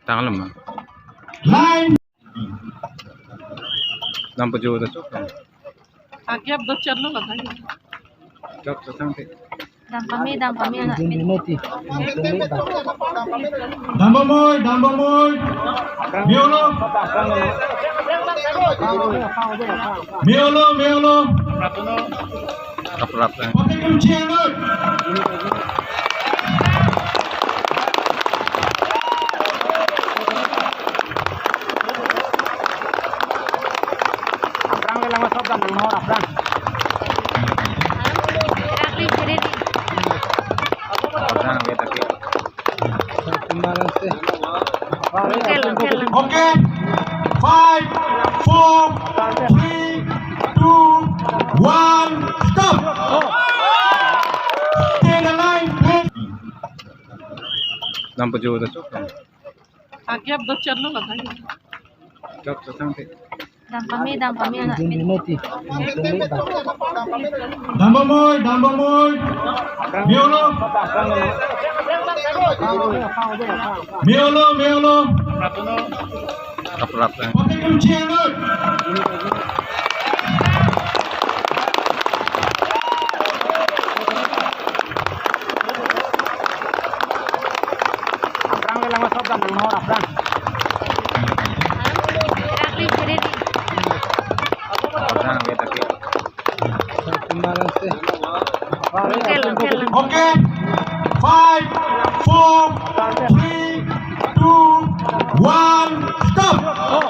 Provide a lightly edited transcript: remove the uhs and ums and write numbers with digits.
Tangan lemah. Line. Nampak jauh dah cok. आगे अब दो चलो लगाइए Cok sampai. Dang kami anak Dambo moy. Miolo. Rap kan. Pakai kunci anak. Orang beda ke. Okay. 5, 4, 3, 2, 1. Stop. Stay the line, please. Nampak jauh dah cok. आगे अब दो चलो लगाइए Cok sampai. Dang kami anak Dambo moy. Miolo. Rap kan. Pakai kunci anak. Orang beda ke. Okay. 5, 4, 3, 2, 1. Stop.